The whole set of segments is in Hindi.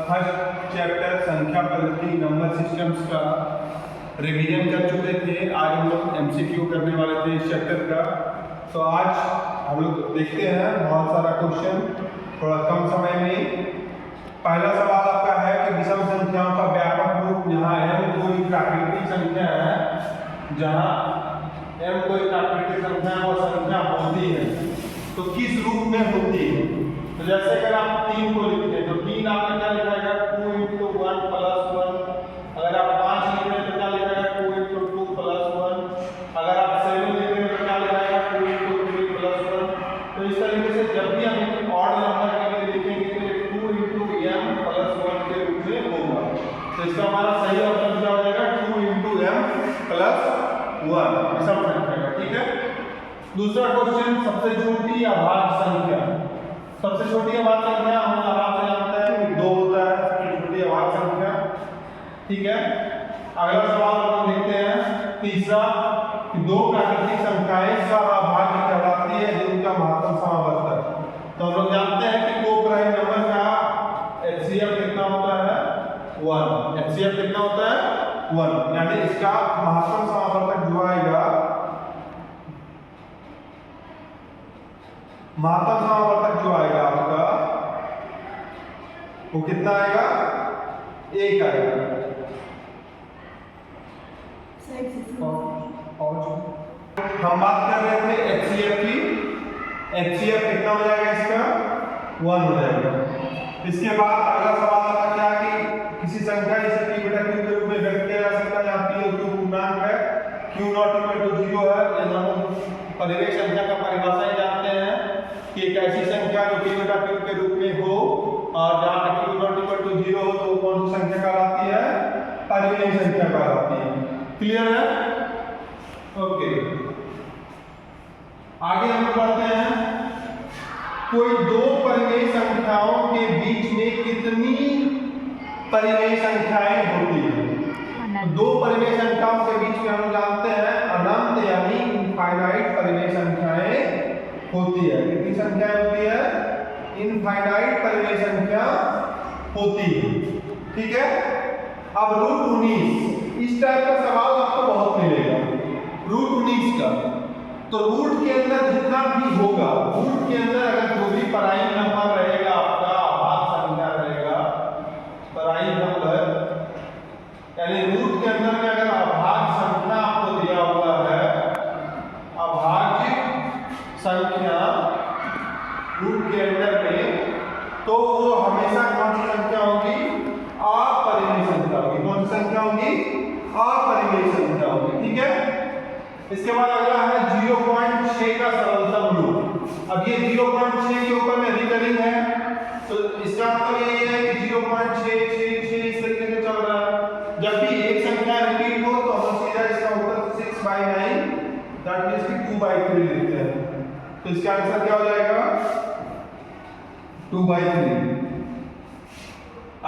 फर्स्ट चैप्टर संख्या पद्धति नंबर सिस्टम्स का रिवीजन कर चुके थे। आज हम लोग एमसीक्यू करने वाले थे इस चैप्टर का। तो आज हम लोग देखते हैं बहुत सारा क्वेश्चन थोड़ा कम समय में। पहला सवाल आपका है कि विषम संख्याओं का व्यापक रूप जहाँ m कोई प्राकृतिक संख्या है, जहाँ m कोई प्राकृतिक संख्या है वो संख्या होती है तो किस रूप में होती है। तो जैसे अगर आप 3 को लिखते हैं तो 3 आपका क्या लिखा जाएगा 2 × 1 + 1। अगर आप 5 लिख रहे हैं तो क्या लिखा जाएगा 2 × 2 + 1। अगर आप 7 लिख रहे हैं तो क्या लिखा जाएगा 2 × 3 + 1। तो इस तरीके से जब भी हम एक ऑड नंबर के लिए लिखेंगे तो 2 × m + 1 के रूप में होगा। तो इसका हमारा सही ऑप्शन क्या हो जाएगा 2 × m + 1 विषम संख्या का। ठीक है। दूसरा क्वेश्चन सबसे छोटी अभाज्य संख्या। सबसे छोटी अभाज्य संख्या हम आराम से जानते हैं कि 2 होता है सबसे छोटी अभाज्य संख्या। ठीक है। अगला सवाल हम देखते हैं तीसरा कि 2 प्राकृतिक संख्याएं सह-अभाज्य कहलाती है जिनका महत्तम समावर्तक। तो हम लोग जानते हैं कि कोप्राइम नंबर का एचसीएफ कितना होता है 1। एचसीएफ कितना होता है 1, यानी इसका महत्तम समावर्तक जो आएगा, महत्तम समावर्तक जो आएगा आपका वो कितना आएगा 1 आएगा। हम बात कर रहे थे एचसीएफ की। एचसीएफ कितना हो जाएगा इसका 1 हो जाएगा। इसके बाद अगला सवाल आता क्या कि किसी संख्या जिसे p/q के रूप में व्यक्त किया जा सकता है जहाँ p और q पूर्णांक है, q ≠ 0 है। ये हम परिवेश संख्या का परिभाषा ही जानते हैं कि एक ऐसी संख्या जो p/q के रूप में हो और जहाँ q ≠ 0 हो तो कौन सी संख्या कहलाती है परिमेय संख्या कहलाती है। क्लियर है। ओके, आगे हम बढ़ते हैं। कोई 2 परिमेय संख्याओं के बीच में कितनी परिमेय संख्याएं होती हैं। 2 परिमेय संख्याओं के बीच में हम जानते हैं अनंत यानी इनफाइनाइट परिमेय संख्याएं होती है। कितनी संख्या होती है इनफाइनाइट परिमेय संख्या होती है। ठीक है। अब √19 इस टाइप का सवाल आपको बहुत मिलेगा √19 का। तो रूट के अंदर जितना भी होगा, रूट के अंदर अगर जो भी प्राइम नंबर रहेगा आपका अभाज्य संख्या रहेगा, प्राइम नंबर यानी रूट के अंदर में अगर अभाज्य संख्या आपको दिया हुआ है, अभाज्य संख्या रूट के अंदर में, तो वो हमेशा कौन सी संख्या होगी अपरिमेय संख्या होगी। कौन सी संख्या होगी अपरिमेय संख्या होगी। ठीक है। इसके बाद अगला है 0.6 का सरलतम रूप। अब ये 0.6 के ऊपर में रिकरिंग है तो इसका मतलब ये है कि 0.666 इस तरीके से चल रहा है। जब भी एक संख्या रिपीट हो तो हम सीधा इसका उत्तर 6/9 दैट मींस कि 2/3 लेते हैं। तो इसका आंसर क्या हो जाएगा 2/3।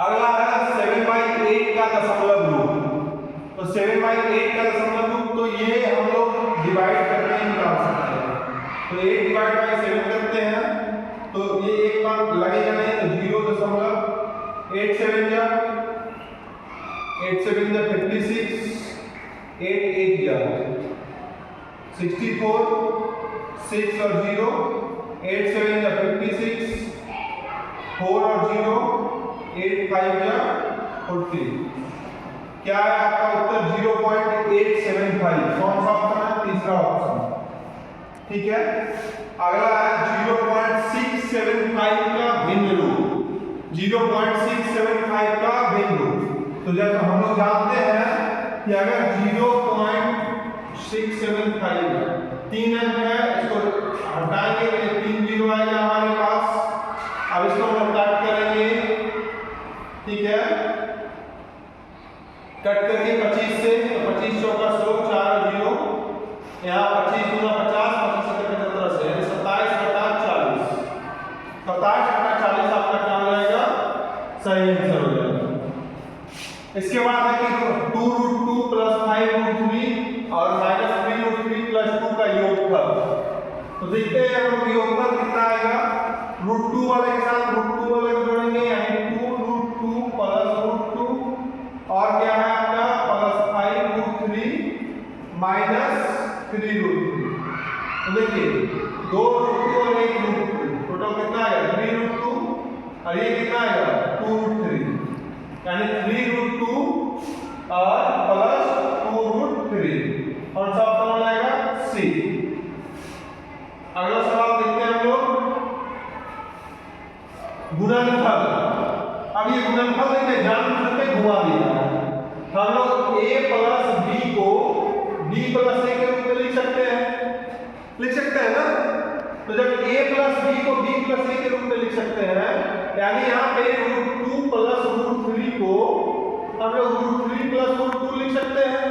अगला है 7/8 का दशमलव रूप। तो 7/8 का दशमलव रूप तो ये हम लोग डिवाइड करके ही निकाल सकते हैं। तो 8 / 7 करते हैं तो ये एक बार लगेगा नहीं तो 0.8 7 जा 8 7 जा 56 8 8 जा 64 6 और 0 8 7 जा 56 4 और 0 8 5 जा 40। क्या है आपका उत्तर 0.875। कौन सा ऑप्शन है तीसरा ऑप्शन। ठीक है। अगला है 0.675 का भिन्न रूप। 0.675 का भिन्न रूप। तो जब हम लोग जानते हैं कि अगर 0.675 है 3 अंक है, इसको हटाएंगे तो 3 0 आएगा हमारे पास। अब इसको हम कट करेंगे। ठीक है। कट करिए 25 से तो 25 चौका 100 4 0 यहाँ 25 × 50 25 से 17 से यानी 27 × 40 27 × 40 आपका क्या हो जाएगा सही आंसर हो जाएगा। इसके बाद है कि 2√2 + 5√3 और -3√3 + 2 का योगफल। तो देखते हैं हम योगफल कितना आएगा। √2 वाले के साथ √2 वाले को जोड़ेंगे यानी 2√2 3√3। तो देखिए 2 √2 और 1 √3 टोटल कितना आएगा 3√2 और ये कितना आएगा 2√3, यानी 3√2 और प्लस 2√3 और सब कौन आएगा C। अगला सवाल देखते हैं हम लोग गुणनफल। अब ये गुणनफल देखिए जानबूझ के घुमा दिया है। हम लोग a प्लस b को b प्लस a के रूप में लिख सकते हैं ना। तो जब a प्लस b को b प्लस a के रूप में लिख सकते हैं, यानी यहाँ पे √2 प्लस √3 को हम लोग √3 प्लस √2 लिख सकते हैं।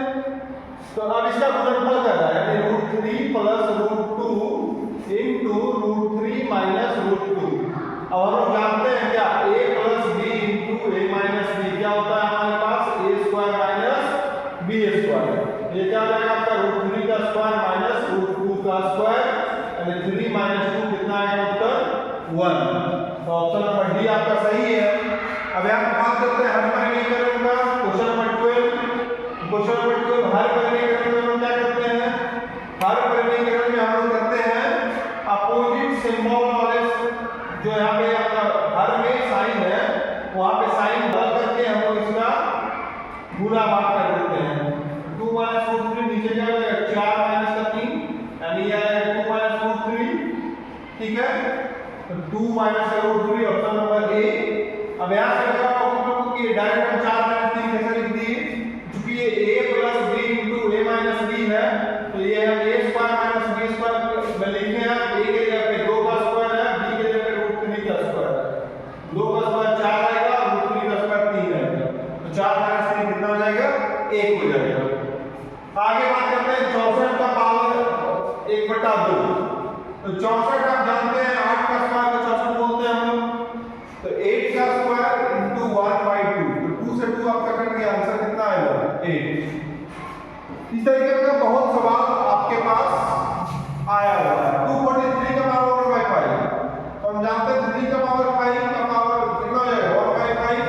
तो अब इसका गुणनफल कर रहा है, यानी √3 प्लस √2 इंटू √3 माइनस √2। अब हम लोग जानते हैं क्या a plus b into a minus b क्या होता है हमारे पास a square minus b square. ये क्या हो जाएगा आपका √3 का स्क्वायर माइनस √2 का स्क्वायर, यानी 3 माइनस 2 कितना आएगा उत्तर 1। तो ऑप्शन नंबर डी आपका सही है। अब यहाँ पे बात करते हैं हर परिमेयकरण का। क्वेश्चन नंबर 12 हर परिमेयकरण में हम क्या करते हैं, हर परिमेयकरण में हम लोग करते हैं अपोजिट सिंबल वाले, जो यहाँ पे आपका हर में साइन है वहां पे साइन बदल करके हम लोग इसका गुना भाग कर देते हैं। 2 माइनस √3 नीचे क्या हो जाएगा 4 माइनस का 3, यानी ये आएगा 2 माइनस √3। ठीक है, तो 2 माइनस का √3 ऑप्शन नंबर ए। अब यहाँ से अगर आप ऑप्शन को डायरेक्ट हम 4 माइनस 3 कैसे लिख दिए, क्योंकि ये a plus b into a minus b है, तो ये हम a square minus b square में लिखे हैं। a के जगह पे 2 का स्क्वायर है, b के जगह पे √3 का स्क्वायर है। 2 का स्क्वायर 4 आएगा, √3 का स्क्वायर 3 आएगा, तो 4 माइनस 3 कितना हो जाएगा 1 हो जाएगा। आगे बात करते हैं 64 का पावर 1/2। तो 64 आप जानते हैं 8 का स्क्वायर को 64 बोलते हैं हम लोग। तो 8 का स्क्वायर इंटू 1/2, तो 2 से 2 आपका कट गया, आंसर कितना आएगा 8। इस तरीके का बहुत सवाल आपके पास आया हुआ है। 243 का पावर 1/5, तो हम जानते हैं 3 का पावर 5 का पावर कितना हो जाएगा 1/5।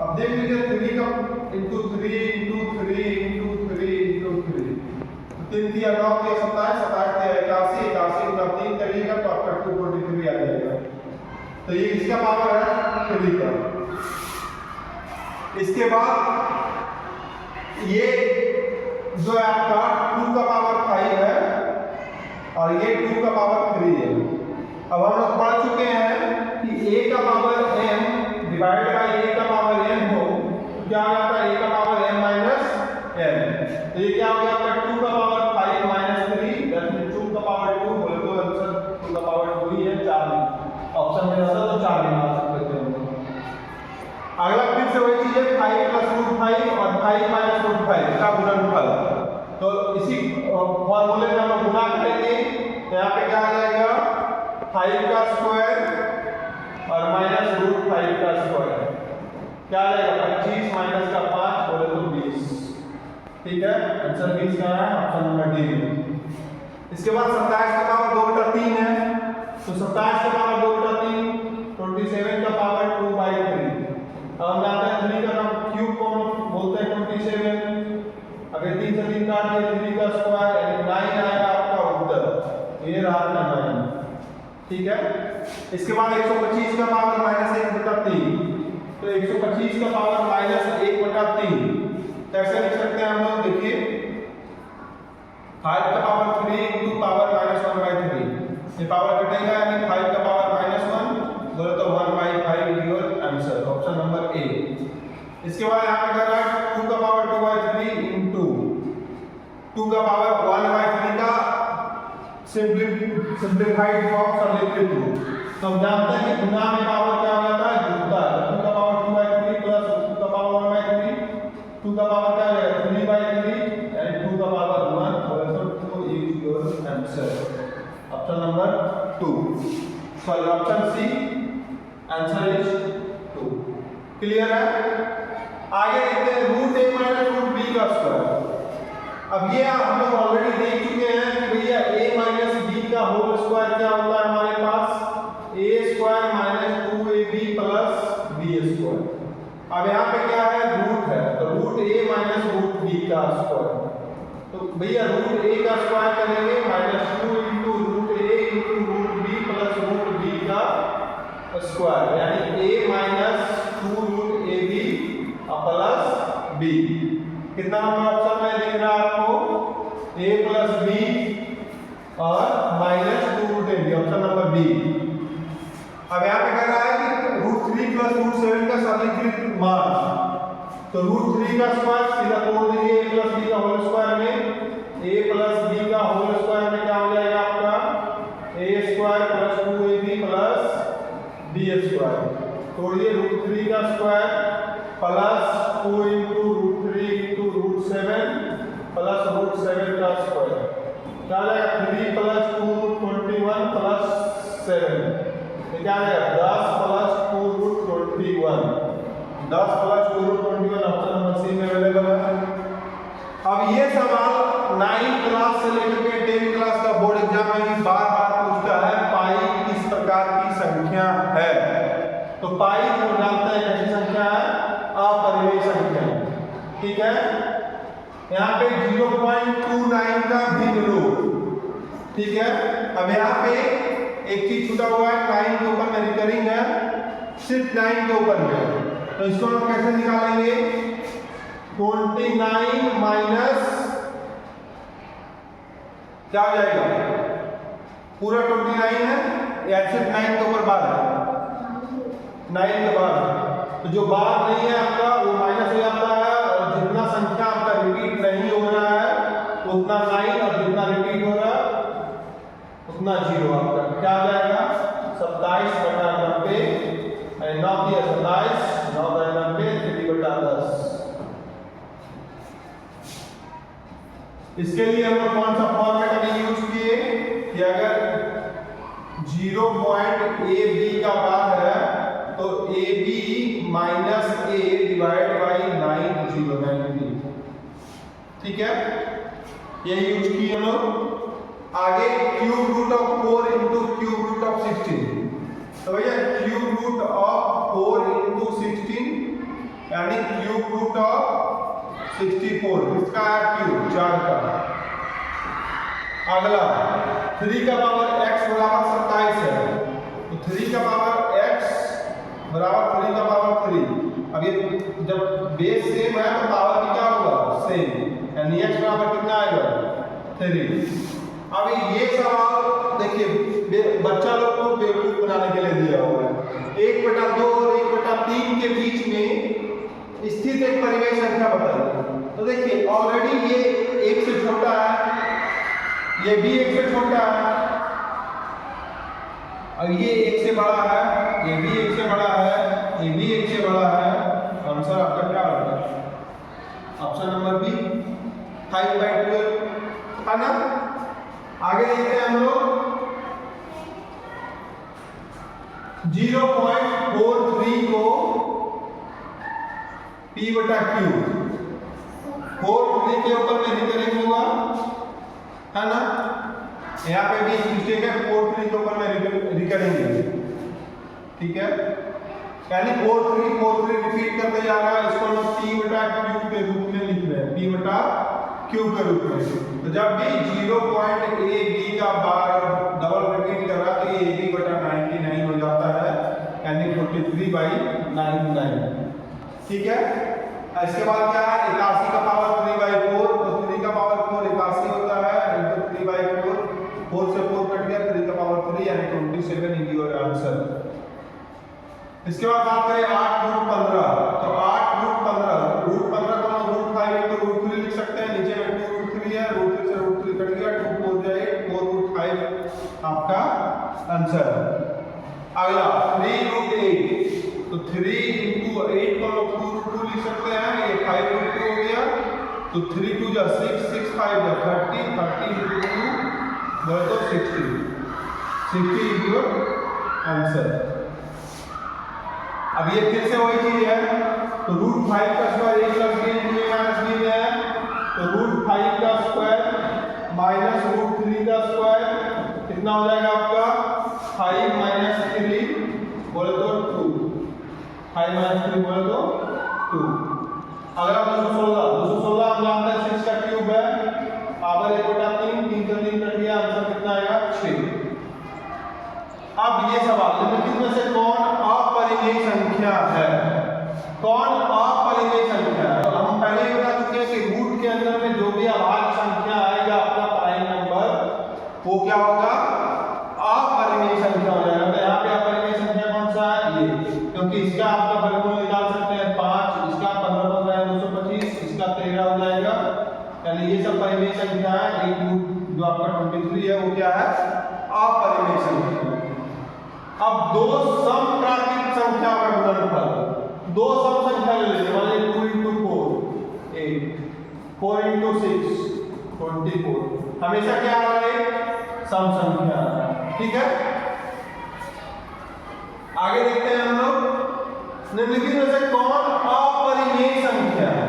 अब देख लीजिए 3 का इंटू 3 इंटू 3 इंटू 3 इंटू 3, 3 दिया 9 दिया 27, 27 दिया 81, 81 का 3 करिएगा तो आपका 243 आ जाएगा। तो ये इसका पावर है 3 का। इसके बाद ये जो है आपका 2 का पावर 5 है और ये 2 का पावर 3 है। अब हम लोग पढ़ चुके हैं कि a का power m divide by a का पावर m हो तो क्या आ जाता है a का पावर m माइनस m। तो ये क्या हो गया आपका 2 का पावर 5 माइनस 3, दैट मींस 2 का पावर 2, बोले तो आंसर 2 का पावर 2 ही है। 4 ऑप्शन में रहता तो 4 भी आ सकते थे हम लोग। अगला फिर से वही चीज है 5 प्लस √5 और 5 माइनस √5 का गुणनफल। तो इसी फॉर्मूले में हम गुना करेंगे, तो यहाँ पे क्या आ जाएगा 5 का स्क्वायर और माइनस √5 का स्क्वायर, क्या आ जाएगा 25 माइनस का 5 बोले तो 20। ठीक है, आंसर 20 का है ऑप्शन नंबर डी में। इसके बाद 27 का पावर 2/3 है, तो 27 का पावर 2/3 27 का पावर 2/3। अब हम जानते हैं 3 का क्यूब को बोलते हैं 27। अगर 3 से 3 काट दिए 3 का स्क्वायर यानी 9 आएगा आपका उत्तर, ये रहा अपना 9। ठीक है, इसके बाद 125 का पावर -1/3, तो 125 का पावर -1/3 कैसे लिख सकते हैं हम लोग, देखिए 5 का पावर 3 इंटू पावर -1/3, ये पावर कटेगा यानी 5 का पावर -1 बोले तो 1/5 your answer, option number A. इसके बाद यहाँ पे कर रहा है 2 का पावर 2/3 इंटू 2 का पावर 1/3 का सिंप्लीफाइड फॉर्म सरलीकृत रूप। तो हम जानते हैं कि गुना में पावर क्या हो जाता है जुड़ता है, 2 का पावर 2/3 प्लस 2 का पावर 1/3, 2 का पावर क्या हो जाएगा 3/3 यानी 2 का पावर 1 बोले तो 2 is your answer, option number 2। Sorry option C answer is 2। Clear है। आगे देखते हैं √a माइनस √b का स्क्वायर। अब ये हम लोग ऑलरेडी देख चुके हैं कि भैया a माइनस b का होल स्क्वायर क्या होता है हमारे पास a square minus 2ab plus b square. अब यहाँ पे क्या है रूट है, तो √a माइनस √b का स्क्वायर। तो भैया रूट ए का स्क्वायर करेंगे -2 into root A into root B plus root B का स्क्वायर, यानी a minus 2 root A B plus B. कितना नंबर ऑप्शन में दिख रहा है आपको? a प्लस बी और -2 root A B, option number B. अब यहाँ पे कह रहा है कि √3 प्लस √7 का सरलीकृत मान, तो √3 का स्क्वायर सीधा तोड़ दीजिए a प्लस बी का होल स्क्वायर में, a प्लस बी का होल स्क्वायर में क्या हो जाएगा आपका a square plus 2ab plus b square, तोड़िए √3 का square plus 2 into √3 into √7 plus √7 का स्क्वायर, क्या आ जाएगा 3 प्लस 2 21 प्लस 7, क्या आ जाएगा 10 plus 2 √21, 10 plus 2 √21, option number C में अवेलेबल है। अब ये सवाल 9 क्लास से लेकर के 10 क्लास का बोर्ड एग्जाम में भी बार बार पूछता है, पाई किस प्रकार की संख्या है? तो पाई को जानते हैं कैसी संख्या है? अपरिमेय संख्या, ठीक है। यहाँ पे 0.29 का भिन्न रूप, ठीक है। अब यहाँ पे एक चीज छूटा हुआ है, 9 के ऊपर में रिकरिंग है, सिर्फ 9 के ऊपर में, तो इसको हम कैसे निकालेंगे? 29 माइनस क्या हो जाएगा? पूरा 29 है या सिर्फ 9 के ऊपर बार है? 9 के बाद, तो जो बार नहीं है आपका वो माइनस हो जाता है, और जितना संख्या आपका रिपीट नहीं हो रहा है उतना 9, और जितना रिपीट हो रहा है उतना 0 आपका क्या आ जाएगा? 27/90, 9 दिया 27, 9/90, 3/10। इसके लिए हम लोग कौन सा फॉर्मेट हमने यूज किए कि अगर 0.ab का बार है तो ab minus a divide by 90, ठीक है, ये यूज किए हम लोग। आगे cube root of 4 into cube root of 16, तो भैया क्यूब रूट ऑफ 4 इंटू 16 यानी क्यूब रूट ऑफ 64, इसका क्यूब 4 का। अगला 3 का पावर x बराबर 27 है, तो 3 का पावर x बराबर 3 का पावर 3। अब ये जब बेस सेम है तो पावर भी क्या होगा? सेम, यानी x बराबर कितना आएगा? 3। अब ये सवाल देखिए बच्चा लोग को बेवकूफ बनाने के लिए दिया हुआ है। 1/2 और 1/3 के बीच में स्थित एक परिमेय संख्या बताइए। तो देखिए ऑलरेडी ये 1 से छोटा है, ये भी 1 से छोटा है, और ये 1 से बड़ा है, ये भी 1 से बड़ा है, ये भी 1 से बड़ा है। आंसर आपका क्या होगा? ऑप्शन नंबर बी 5/12 है ना। आगे देखते हैं हम लोग 0.43 को p/q, 4 के ऊपर में रिकरिंग होगा, है ना। यहाँ पे भी मिस्टेक है, 4 के ऊपर में रिकरिंग है, ठीक है, यानी 4 रिपीट करते जा रहा है। इसको हम p/q के रूप में लिख रहे हैं, p/q के रूप में। तो जब भी 0.ab का बार डबल रिपीट कर रहा है तो ये ab/99 हो जाता है, यानी 43/99, ठीक है। इसके बाद क्या है? 81 का पावर 3/4, तो 3 का पावर 4 81 होता है, इंटू 3/4, 4 से 4 कट गया, 3 का पावर 3 यानी 27 इज योर आंसर। इसके बाद बात करें 8√15, तो 8√15 √15 को हम √5 into √3 लिख सकते हैं, नीचे में 2√3 है, √3 से √3 कट गया, 2 4 जाए 4√5 आपका आंसर। अगला 3√8, तो 3 into 8 को हम 2√2 लिख सकते हैं, ये 5√2 हो गया, तो 3 2 जा 6, 6 5 जा 30, 30 into 2 बोले तो 60 इज योर आंसर। अब ये फिर से वही चीज है, तो √5 का square a plus b into a minus b में है, तो √5 का स्क्वायर माइनस √3 का स्क्वायर कितना हो जाएगा आपका? 5 माइनस 3 बोले तो 2, 5 माइनस 3 बोले तो 2। अगर आप 216 हम जानते हैं 6 का क्यूब है, पर 1/3, 3 से 3 कट गया, आंसर कितना आएगा 6। अब ये सवाल निम्नलिखित में से कौन अपरिमेय संख्या है? कौन अपरिमेय संख्या है? तो हम पहले ही बता चुके हैं कि रूट के अंदर में जो भी अभाज्य संख्या आएगा अपना प्राइम नंबर, वो क्या होगा? अपरिमेय संख्या हो जाएगा। तो यहाँ पे अपरिमेय संख्या कौन सा है? ये, क्योंकि इसका आपका वर्गमूल निकाल सकते हैं 5, इसका 15 15 225, इसका 13 हो जाएगा, यानी ये सब परिमेय संख्या है। एक रूट जो आपका 23 है वो क्या है? अपरिमेय संख्या। अब दो समप्राकृत संख्या का गुणनफल, दो सम संख्या ले लेंगे, मान लीजिए 2 × 4 8, 4 × 6 24, हमेशा क्या आ रहा है? सम संख्या, ठीक है। आगे देखते हैं हम लोग, निम्नलिखित में से कौन अपरिमेय संख्या है?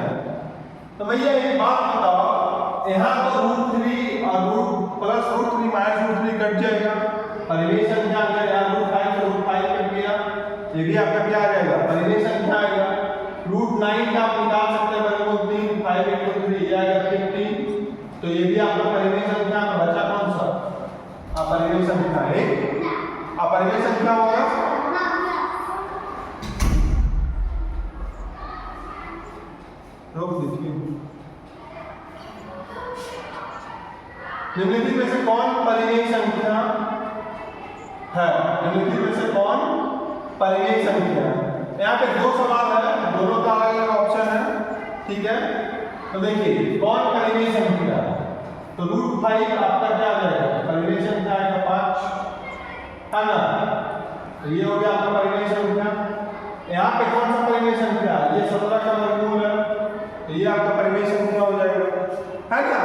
तो भैया एक बात बताओ, यहाँ तो √3 और √3 -√3 कट जाएगा, परिमेय संख्या आ गया। यहाँ √5 से √5 कट गया, ये भी आपका क्या आ जाएगा? परिमेय संख्या आएगा। √9 का आप निकाल सकते हैं वर्गमूल 3, 5 × 3 ये आएगा 50, तो ये भी आपका परिमेय संख्या में बचा कौन सा? अपरिमेय संख्या। एक अपरिमेय संख्या होगा। रोक दीजिए। निम्नलिखित में से कौन परिमेय संख्या है? निम्नलिखित में से कौन परिमेय संख्या है? यहाँ पे दो सवाल है, दोनों का अलग अलग ऑप्शन है, ठीक है। तो देखिए कौन परिमेय संख्या है? तो √5 आपका क्या आ जाएगा? परिमेय संख्या आएगा 5, है ना। तो ये हो गया आपका परिमेय संख्या। यहाँ पे कौन सा परिमेय संख्या है? ये 17 का वर्गमूल है, तो ये आपका परिमेय संख्या हो जाएगा, है क्या।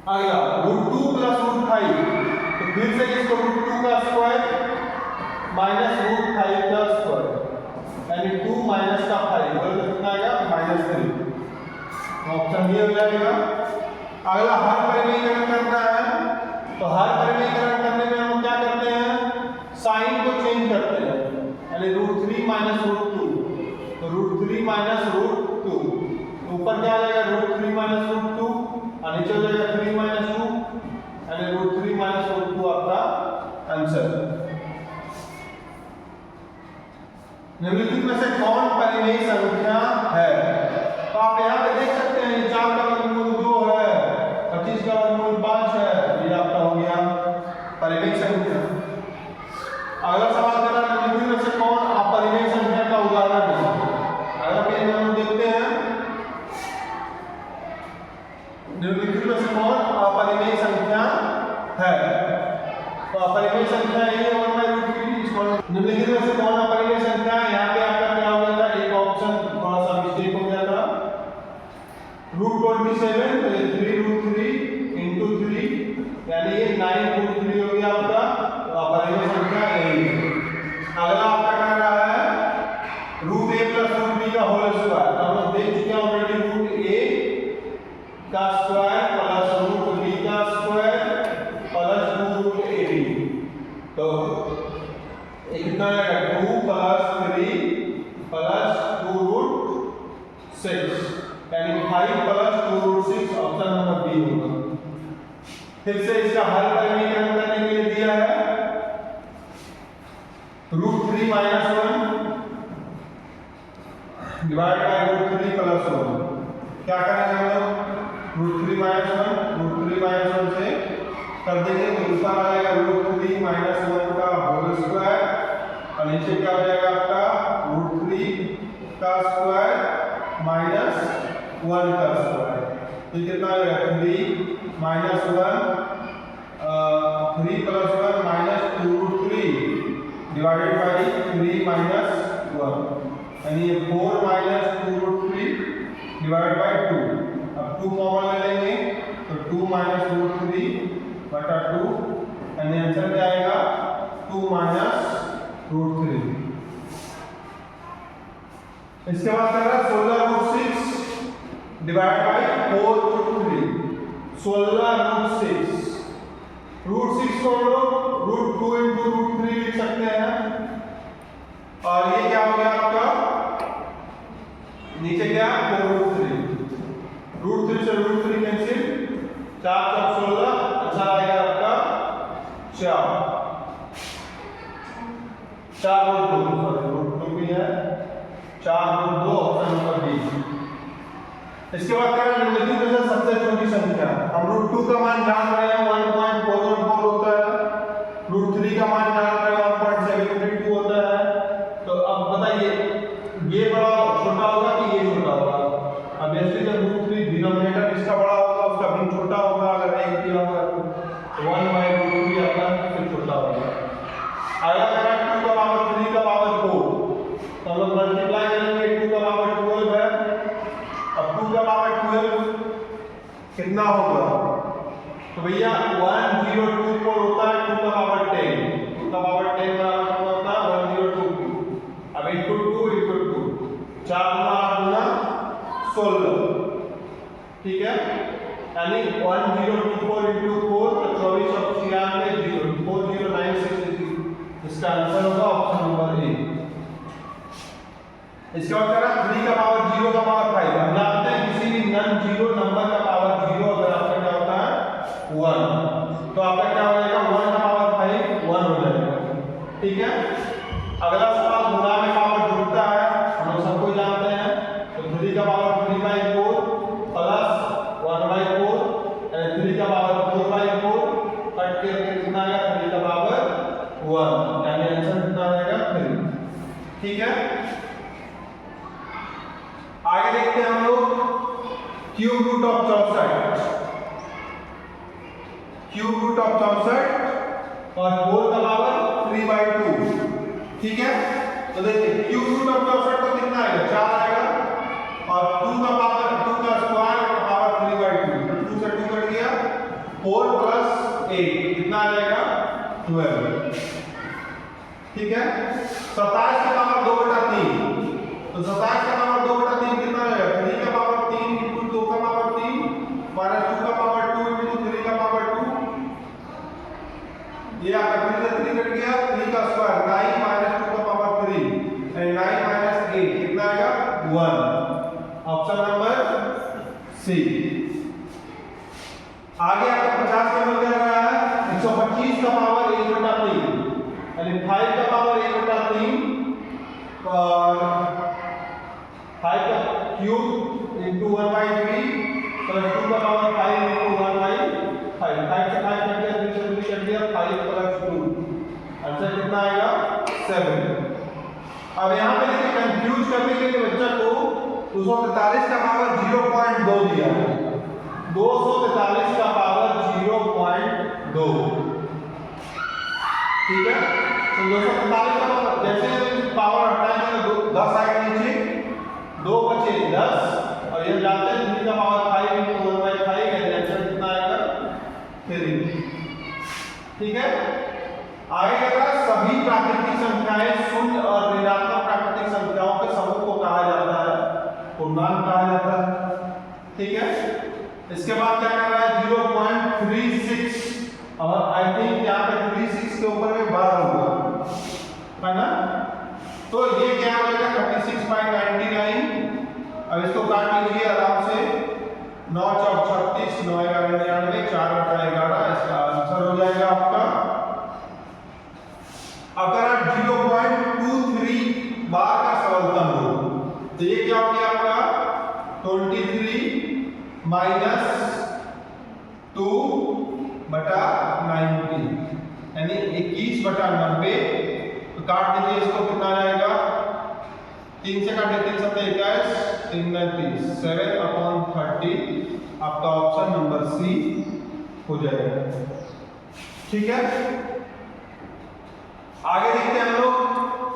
अगला √2 + √5, तो फिर से इसको √2 का स्क्वायर -√5 का स्क्वायर, यानी 2 माइनस का 5 बोले तो कितना आएगा? -3। ऑप्शन ये हो जाएगा। अगला हर परिमेयकरण करना है, तो हर परिमेयकरण करने में हम क्या करते हैं? साइन को चेंज करते हैं, यानी √3 - √2, तो √3 - √2, ऊपर क्या आ जाएगा? √3 - √2 और नीचे हो जाएगा 3 - 2, यानी √3 - √2 आपका आंसर। निम्नलिखित में से कौन परिमेय संख्या है? तो आप यहाँ पे देख सकते हैं 4 का वर्गमूल 2 है, 25 का वर्गमूल 5 है, ये आपका हो गया परिमेय संख्या। अगला सवाल कर रहा है निम्नलिखित में से कौन अपरिमेय संख्या का उदाहरण है? अगला पेज हम लोग देखते हैं, निम्नलिखित में से कौन अपरिमेय संख्या है? तो अपरिमेय संख्या ये 1/√3। निम्नलिखित में से कौन अपरिमेय संख्या है? यहाँ पे आपका क्या हो गया था? एक ऑप्शन थोड़ा सा मिस्टेक हो गया था, √27, तो ये 3√3 × 3, यानी ये 9√3 हो गया आपका, तो अपरिमेय संख्या यही है। अगला आपका क्या रहा है? √a + √b का होल स्क्वायर, तो हम लोग देख चुके हैं ऑलरेडी, √a का स्क्वायर प्लस √b का स्क्वायर प्लस 2√ab, तो ये कितना आएगा? 2 + 3 + 2√6, यानी 5 + 2√6, ऑप्शन नंबर बी होगा। फिर से इसका हल परिमेयकरण करने के लिए दिया है √3 - 1 डिवाइड बाय √3 + 1। क्या करेंगे हम लोग? √3 - 1 से कर देंगे, तो ऊपर आ जाएगा √3 - 1 का होल स्क्वायर और नीचे क्या हो जाएगा आपका? √3 का स्क्वायर -1 का स्क्वायर, तो कितना आ जाएगा? 3 - 1 3 + 1 -2√3 डिवाइडेड बाय 3 - 1, यानी ये 4 - 2√3 डिवाइड बाय 2। अब 2 कॉमन ले लेंगे, तो 2 - √3 बटा 2, यानी आंसर क्या आएगा? 2 - √3। इसके बाद कर रहा है 16√6 डिवाइड बाय 4√3, 16√6 √6 को हम लोग √2 × √3 लिख सकते हैं, और ये क्या हो गया आपका? नीचे क्या? 4√3, √3 से √3 कैंसिल, 4 चौक 16, आंसर आएगा आपका 4 रूट 2, सॉरी रूट 2 भी है, 4 रूट 2 ऑप्शन नंबर बी। इसके बाद क्या है, निम्नलिखित में से सबसे छोटी संख्या। हम रूट 2 का मान जान रहे हैं 1.414 होता है, रूट 3 का मान जान रहे हैं 1.732 होता है। तो अब बताइए ये बड़ा छोटा होगा कि ये छोटा होगा? ऑब्वियसली जब रूट 3 डिनोमिनेटर इसका बड़ा होगा उसका भिन्न छोटा होगा, अगर 1 दिया होगा तो 1/√3 आपका सबसे छोटा होगा। अगला करें 2 का पावर 3 का पावर 4, तो हम लोग मल्टीप्लाई करेंगे, 2 का पावर 12 है। अब 2 का पावर 12 कितना होगा? तो भैया 1024 होता है 2 का पावर 10, 2 का पावर 10 बराबर कितना होता है 1024। अब 8 2 4 गुना 16, ठीक है, यानी 1024 into 4 तो 24 और 96 0 4096 इसका आंसर होगा ऑप्शन नंबर ए। इसके बाद करा 3 का पावर 0 का पावर 5। हम जानते हैं किसी भी नॉन जीरो नंबर का पावर 0 अगर आपका क्या होता है 1, तो आपका क्या हो जाएगा 1 का पावर 5 1 हो जाएगा, ठीक है। अगला सवाल गुणा में पावर जुड़ता है, हम लोग सबको जानते हैं, तो 3 का पावर 3/4 प्लस 1/4 यानी 3 का पावर 4/4 कट करके कितना आएगा 3 का पावर 1, यानी आंसर कितना आएगा 3, ठीक है। आगे देखते हैं हम लोग cube root of 64, cube root of 64 और 4 का पावर 3/2, ठीक है। तो देखिए क्यूब रूट ऑफ 64 तो कितना आएगा 4 आएगा, और 2 का पावर 2 का स्क्वायर का पावर 3/2, तो 2 से 2 कट गया, 4 प्लस 8 कितना आ जाएगा 12, ठीक है। 27 का पावर 2/3, तो 27 का पावर 2/3 कितना आएगा 3 का पावर 3 into 2 का पावर 3 माइनस 2 का पावर 2 into 3 का पावर 2, ये आपका 3 से 3 कट गया, 3 का स्क्वायर 9 माइनस 2 का पावर 3 एंड 9 माइनस 8 कितना आएगा 1, ऑप्शन नंबर सी। आगे आपका 50 का नंबर क्या रहा है 125 का पावर 1/3 यानी 5 का पावर 1/3 और 5 का क्यूब into 1/3 प्लस 2 का पावर 5 into 1/5, 5 से 5 कट गया, 3 से 3 कट गया, 5 प्लस 2 आंसर कितना आएगा 7। अब यहाँ पे देखिए कंफ्यूज करने के लिए बच्चा को 243 का पावर 0.2 दिया है, 243 का पावर 0.2, ठीक है। तो 243 का पावर जैसे पावर हटाएंगे तो 10 आएगा नीचे, 2 बचे 10 और ये जानते हैं 3 का पावर 5 into 1/5 है, आंसर कितना आएगा 3, ठीक है। आगे क्या सभी प्राकृतिक संख्याएं शून्य और ऋणात्मक प्राकृतिक संख्याओं के समूह को कहा जाता है, पूर्णांक कहा जाता है, ठीक है। इसके बाद क्या कर रहा है 0.36 और आई थिंक यहाँ पे 36 के ऊपर में 12 होगा, है ना, तो ये क्या हो जाएगा 36.99। अब इसको काट लीजिए आराम से, 9 चौक 36, 9 11 99, 4 बटा 11 इसका आंसर हो जाएगा आपका। अगर आप 0.23 बार का सरलतम हो तो ये क्या हो गया आपका 23 माइनस 2/90 यानी 21/90, तो काट दीजिए इसको, कितना आएगा 3 से काटे 3 7 21 3 29 7/30, आपका ऑप्शन नंबर सी हो जाएगा, ठीक है। आगे देखते हैं हम लोग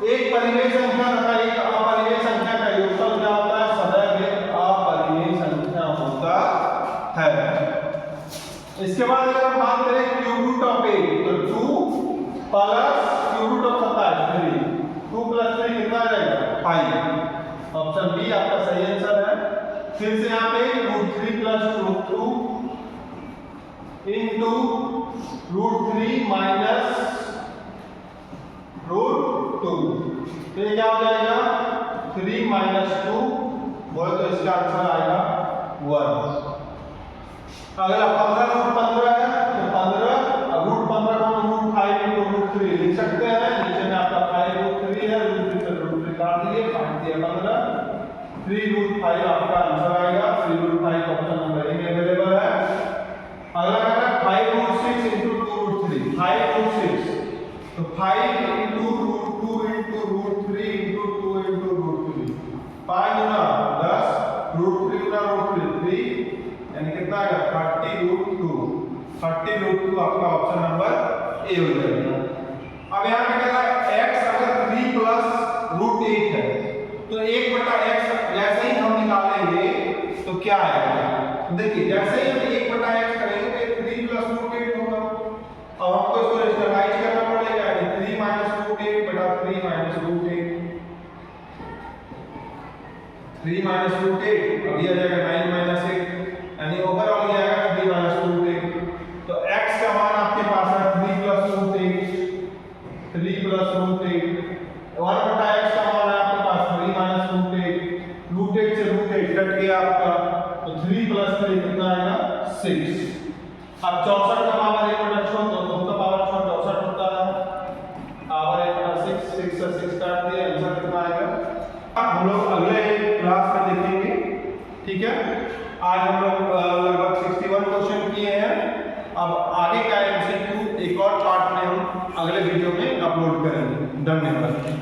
एक परिमेय संख्या तथा एक अपरिमेय संख्या का योगफल क्या होता है, सदैव एक अपरिमेय संख्या होता है। इसके बाद अगर हम बात करें क्यूब रूट ऑफ 8 तो 2 plus cube root of 27 3, 2 plus 3 कितना आ जाएगा 5, ऑप्शन बी आपका सही आंसर है। फिर से यहाँ पे √3 प्लस √2 into √3 माइनस √2, तो ये क्या हो जाएगा 3 - 2 बोले तो इसका आंसर आएगा 1। अगला 15 रूट 15 है तो 15 रूट 15 को रूट 5 into रूट 3 लिख सकते हैं। नीचे में आपका 5 रूट 3 है, रूट 3 काट दिए, 5 दिया 15, 3 रूट 5 आपका आंसर आएगा। 3 रूट 5 ऑप्शन नंबर ए में अवेलेबल है। अगला क्या है 5 रूट 6 into 2 रूट 3, 5 रूट 6 तो 5 into root 2 into root 3 into 2 into root 3, 5 गुना 10 रूट 3 गुना रूट 3 यानी कितना आएगा 30 रूट 2, 30 रूट 2 आपका ऑप्शन नंबर ए हो जाएगा। अब यहाँ पे क्या है x अगर 3 प्लस रूट 8 है तो 1 बटा x जैसे ही हम निकालेंगे तो क्या आएगा, देखिए जैसे ही हम 1 बटा x करेंगे तो 3 प्लस रूट 8 होगा। अब हमको इसको रेशनलाइज करना पड़ेगा, 3 माइनस रूट 8 बटा 3 माइनस रूट 8, 3 माइनस रूट 8 अभी आ जाएगा 9 माइनस 8 यानी ओवरऑल ये आएगा 3 माइनस रूट 8। तो x का मान आपके पास है 3 प्लस रूट 8, 3 प्लस रूट 8, 1 बटा x का मान है आपके पास 3 माइनस रूट 8, रूट 8 से रूट 8 कट गया आपका तो 3 प्लस 3 कितना आएगा 6। अब 64 का पावर 1 बटा 6 तो 2 का पावर 6 64 होता है, पावर 1 बटा 6, 6 से 6 काट दिया, आंसर कितना आएगा। हम लोग अगले क्लास में देखेंगे, ठीक है। आज हम लोग लगभग 61 क्वेश्चन किए हैं। अब आगे का एमसीक्यू एक और पार्ट में हम अगले वीडियो में अपलोड करेंगे। धन्यवाद।